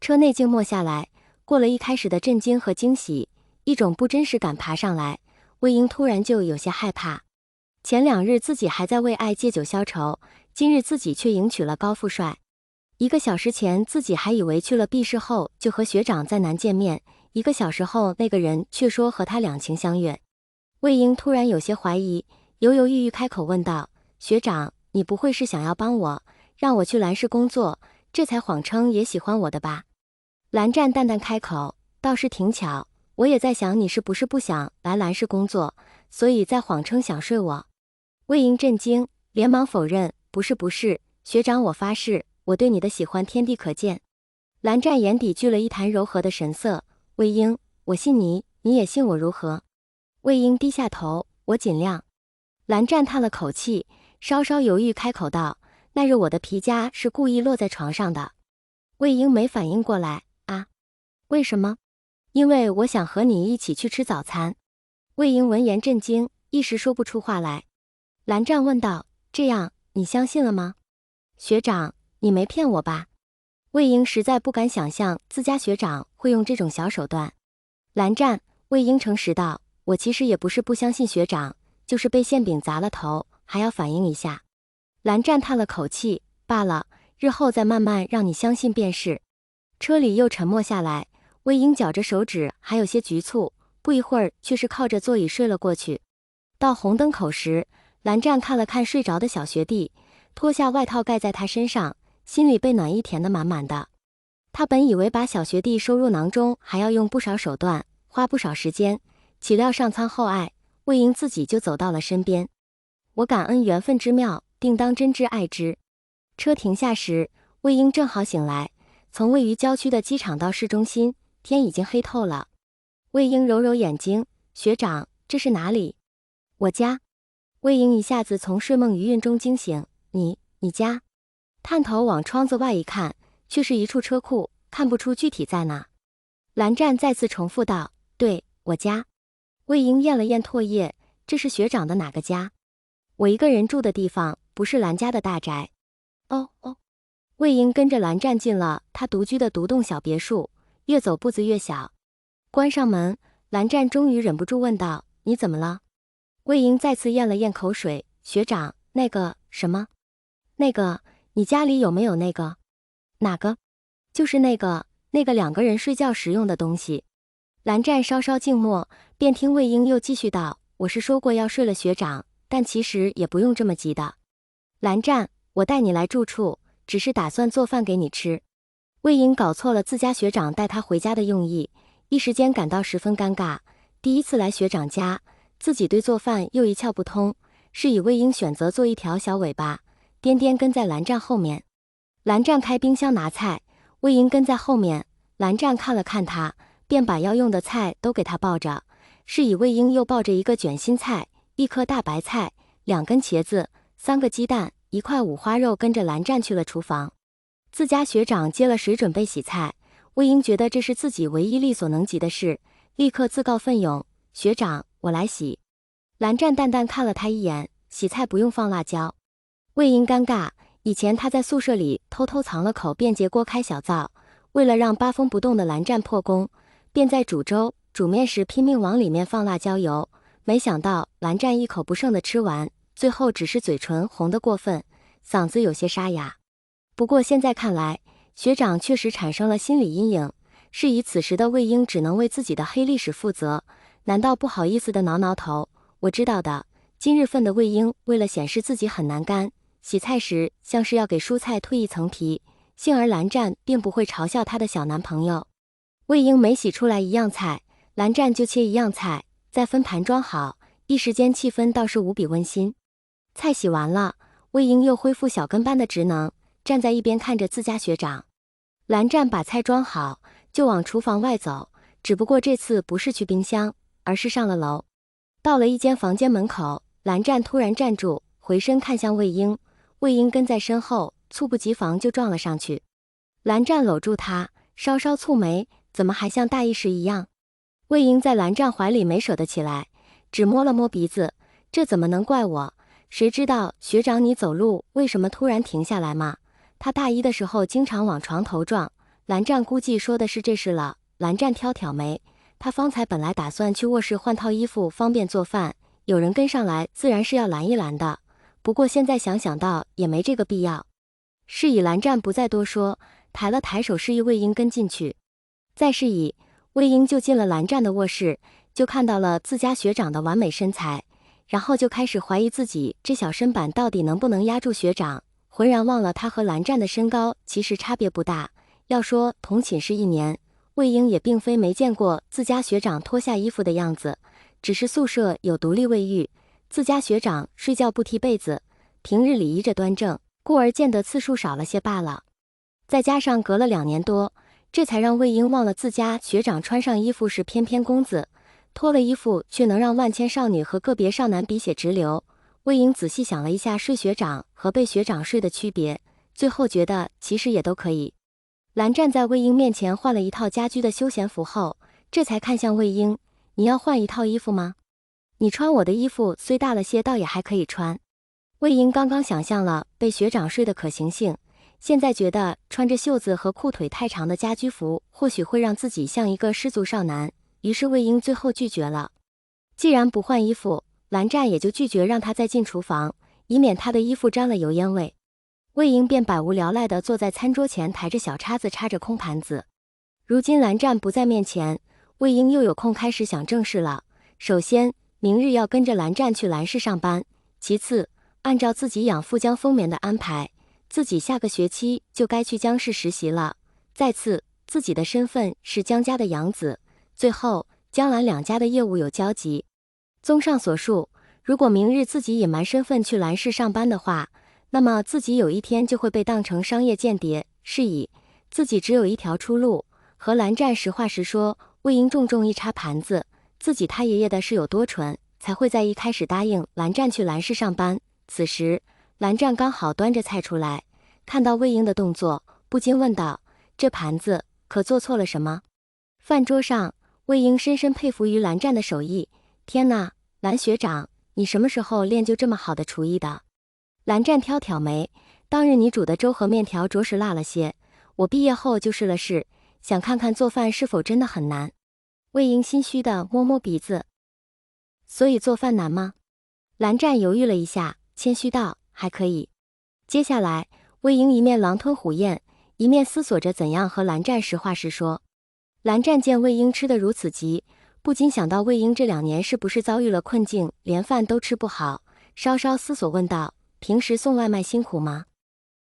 车内静默下来，过了一开始的震惊和惊喜，一种不真实感爬上来，魏婴突然就有些害怕。前2日自己还在为爱借酒消愁，今日自己却迎娶了高富帅。1个小时前自己还以为去了 B 市后就和学长再难见面，1个小时后那个人却说和他两情相悦。魏婴突然有些怀疑，犹犹豫豫开口问道：学长，你不会是想要帮我，让我去兰氏工作，这才谎称也喜欢我的吧？蓝湛淡淡开口，倒是挺巧，我也在想你是不是不想来兰氏工作，所以在谎称想睡我。魏婴震惊，连忙否认，不是，学长我发誓，我对你的喜欢天地可见。蓝湛眼底聚了一潭柔和的神色，魏婴，我信你，你也信我如何？魏婴低下头，我尽量。蓝湛叹了口气，稍稍犹豫开口道，那日我的皮夹是故意落在床上的。魏婴没反应过来，啊？为什么？因为我想和你一起去吃早餐。魏婴闻言震惊，一时说不出话来。蓝湛问道，这样，你相信了吗？学长，你没骗我吧？魏婴实在不敢想象自家学长会用这种小手段。蓝湛，魏婴诚实道，我其实也不是不相信学长，就是被馅饼砸了头，还要反应一下。蓝湛叹了口气，罢了，日后再慢慢让你相信便是。车里又沉默下来，魏婴绞着手指还有些局促，不一会儿却是靠着座椅睡了过去。到红灯口时，蓝湛看了看睡着的小学弟，脱下外套盖在他身上，心里被暖意填得满满的。他本以为把小学弟收入囊中还要用不少手段，花不少时间，岂料上苍厚爱，魏婴自己就走到了身边。我感恩缘分之妙，定当真挚爱之。车停下时，魏婴正好醒来，从位于郊区的机场到市中心，天已经黑透了。魏婴揉揉眼睛，学长，这是哪里？我家。魏婴一下子从睡梦余韵中惊醒，你家？探头往窗子外一看，却是一处车库，看不出具体在哪。蓝湛再次重复道，对，我家。魏婴咽了咽唾液，这是学长的哪个家？我一个人住的地方，不是蓝家的大宅。哦。魏婴跟着蓝湛进了他独居的独栋小别墅，越走步子越小。关上门，蓝湛终于忍不住问道，你怎么了？魏婴再次咽了咽口水，学长，那个什么？那个，你家里有没有那个？哪个？就是那个2个人睡觉时用的东西。蓝湛稍稍静默，便听魏婴又继续道，我是说过要睡了学长，但其实也不用这么急的。蓝湛，我带你来住处，只是打算做饭给你吃。魏婴搞错了自家学长带他回家的用意，一时间感到十分尴尬。第一次来学长家，自己对做饭又一窍不通，是以魏婴选择做一条小尾巴，颠颠跟在蓝湛后面。蓝湛开冰箱拿菜，魏婴跟在后面。蓝湛看了看他，便把要用的菜都给他抱着，是以魏婴又抱着一个卷心菜、1颗大白菜、2根茄子、3个鸡蛋、1块五花肉，跟着蓝湛去了厨房。自家学长接了水准备洗菜，魏婴觉得这是自己唯一力所能及的事，立刻自告奋勇，学长，我来洗。蓝湛淡淡看了他一眼，洗菜不用放辣椒。魏婴尴尬，以前他在宿舍里偷偷藏了口便捷锅开小灶，为了让八风不动的蓝湛破功，便在煮粥煮面时拼命往里面放辣椒油，没想到蓝湛一口不剩的吃完，最后只是嘴唇红得过分，嗓子有些沙哑。不过现在看来，学长确实产生了心理阴影，是以此时的魏婴只能为自己的黑历史负责，难道不好意思的挠挠头，我知道的。今日份的魏婴为了显示自己很难干，洗菜时像是要给蔬菜褪一层皮，幸而蓝湛并不会嘲笑他的小男朋友。魏婴每洗出来一样菜，蓝湛就切一样菜，再分盘装好，一时间气氛倒是无比温馨。菜洗完了，魏婴又恢复小跟班的职能，站在一边看着自家学长。蓝湛把菜装好，就往厨房外走，只不过这次不是去冰箱，而是上了楼。到了一间房间门口，蓝湛突然站住，回身看向魏婴，魏婴跟在身后，猝不及防就撞了上去。蓝湛搂住他，稍稍蹙眉，怎么还像大意时一样？魏婴在蓝湛怀里没舍得起来，只摸了摸鼻子，这怎么能怪我？谁知道学长你走路为什么突然停下来嘛？他大一的时候经常往床头撞，蓝湛估计说的是这事了。蓝湛挑挑眉，他方才本来打算去卧室换套衣服，方便做饭，有人跟上来自然是要拦一拦的，不过现在想到也没这个必要。是以蓝湛不再多说，抬了抬手示意魏婴跟进去。再是以，魏婴就进了蓝湛的卧室，就看到了自家学长的完美身材，然后就开始怀疑自己这小身板到底能不能压住学长，浑然忘了他和蓝湛的身高其实差别不大。要说同寝室1年，魏婴也并非没见过自家学长脱下衣服的样子，只是宿舍有独立卫浴，自家学长睡觉不踢被子，平日里衣着端正，故而见得次数少了些罢了。再加上隔了2年多，这才让魏婴忘了自家学长穿上衣服是翩翩公子，脱了衣服却能让万千少女和个别少男鼻血直流。魏婴仔细想了一下睡学长和被学长睡的区别，最后觉得其实也都可以。蓝湛在魏婴面前换了一套家居的休闲服后，这才看向魏婴：“你要换一套衣服吗？你穿我的衣服虽大了些，倒也还可以穿。”魏婴刚刚想象了被学长睡的可行性，现在觉得穿着袖子和裤腿太长的家居服或许会让自己像一个失足少男，于是魏婴最后拒绝了。既然不换衣服，蓝湛也就拒绝让他再进厨房，以免他的衣服沾了油烟味。魏婴便百无聊赖地坐在餐桌前，抬着小叉子插着空盘子。如今蓝湛不在面前，魏婴又有空开始想正事了。首先，明日要跟着蓝湛去蓝氏上班；其次，按照自己养父江丰棉的安排，自己下个学期就该去江氏实习了；再次，自己的身份是江家的养子；最后，江蓝两家的业务有交集。综上所述，如果明日自己隐瞒身份去蓝氏上班的话，那么自己有一天就会被当成商业间谍。是以，自己只有一条出路，和蓝湛实话实说。魏婴重重一插盘子，自己他爷爷的是有多蠢，才会在一开始答应蓝湛去蓝氏上班。此时，蓝湛刚好端着菜出来，看到魏婴的动作，不禁问道：“这盘子可做错了什么？”饭桌上，魏婴深深佩服于蓝湛的手艺。天哪，蓝学长，你什么时候练就这么好的厨艺的？蓝湛挑挑眉，当日你煮的粥和面条着实辣了些，我毕业后就试了试，想看看做饭是否真的很难。魏婴心虚地摸摸鼻子，所以做饭难吗？蓝湛犹豫了一下，谦虚道：“还可以。”接下来，魏婴一面狼吞虎咽，一面思索着怎样和蓝湛实话实说。蓝湛见魏婴吃得如此急，不禁想到魏婴这2年是不是遭遇了困境，连饭都吃不好，稍稍思索问道：“平时送外卖辛苦吗？”